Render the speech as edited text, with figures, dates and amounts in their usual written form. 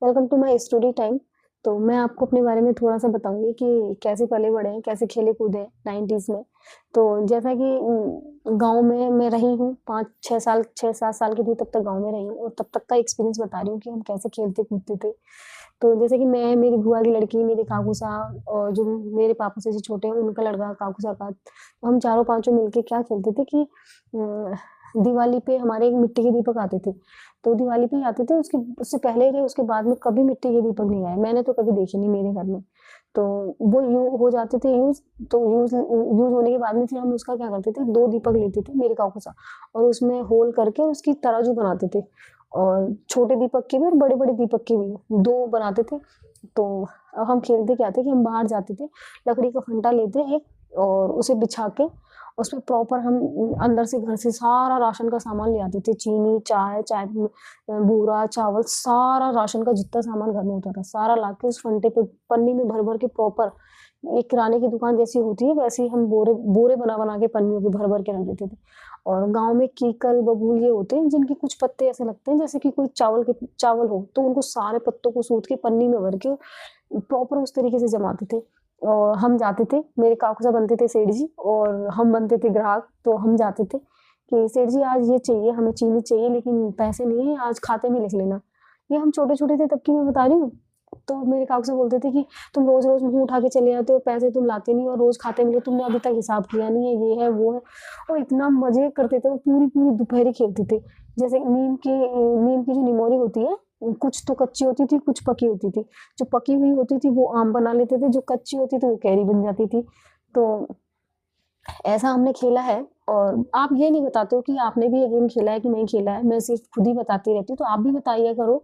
Welcome to my story time. तो मैं आपको अपने बारे में थोड़ा-सा बताऊँगी कि कैसे पले-बड़े हैं, कैसे खेले-कूदे हैं 90s में। तो जैसा कि गाँव में मैं रही हूँ 5-6 साल 6-7 साल की थी तब तक गाँव में रही हूँ और तब तक का एक्सपीरियंस बता रही हूँ कि हम कैसे खेलते-कूदते थे। तो जैसे कि मैं, मेरी बुआ की लड़की, मेरे काकू साहब और जो मेरे पापा से जो छोटे हैं उनका लड़का काकू साहब का, तो हम चारों पाँचों मिलके क्या खेलते थे कि दिवाली पे हमारे एक मिट्टी के दीपक आते थे। तो दिवाली पे ही आते थे, उसके उससे पहले थे, उसके बाद में कभी मिट्टी के दीपक नहीं आए। मैंने तो कभी देखे नहीं मेरे घर में। तो वो हो जाते थे यूज़, तो यूज़ होने के बाद में फिर हम उसका क्या करते थे, 2 दीपक लेते थे मेरे काकू साहब और उसमें होल करके उसकी तराजू बनाते थे और छोटे दीपक के भी और बड़े-बड़े दीपक के भी 2 बनाते थे। तो अब हम खेलते क्या थे कि हम बाहर जाते थे, लकड़ी का फंटा लेते एक और उसे बिछा के उसमें प्रॉपर हम अंदर से घर से सारा राशन का सामान ले आते थे। चीनी, चाय बूरा, चावल, सारा राशन का जितना सामान घर में होता था, सारा लाके उस फंटे पे पन्नी में भर-भर के प्रॉपर एक किराने की दुकान जैसी होती है, वैसे ही हम बोरे बोरे बना-बना के पन्नियों के भर-भर के रख देते थे। और गाँव में कीकल, बबूल ये होते हैं, जिनके कुछ पत्ते ऐसे लगते हैं जैसे कि कोई चावल हो, तो उनको सारे पत्तों को सूत के पन्नी में भर के प्रॉपर उस तरीके से जमाते थे। और हम जाते थे, मेरे काकू साहब बनते थे सेठ जी और हम बनते थे ग्राहक, तो हम जाते थे कि सेठ जी आज ये चाहिए, हमें चीनी चाहिए लेकिन पैसे नहीं है, आज खाते में लिख लेना। ये हम छोटे-छोटे थे तब की मैं बता रही हूँ। तो मेरे काकू साहब बोलते थे कि तुम रोज़-रोज़ मुँह उठा के चले आते हो, पैसे तुम लाते नहीं हो, रोज़ खाते मिले, तुमने अभी तक हिसाब किया नहीं है, ये है, वो है। और इतना मज़े करते थे, वो पूरी-पूरी दोपहरी खेलते थे। जैसे नीम की जो निमोरी होती है, कुछ तो कच्ची होती थी, कुछ पकी होती थी। जो पकी हुई होती थी वो आम बना लेते थे, जो कच्ची होती थी वो कैरी बन जाती थी। तो ऐसा हमने खेला है और आप ये नहीं बताते हो कि आपने भी ये गेम खेला है कि नहीं खेला है, मैं सिर्फ़ खुद ही बताती रहती हूँ, तो आप भी बताइए करो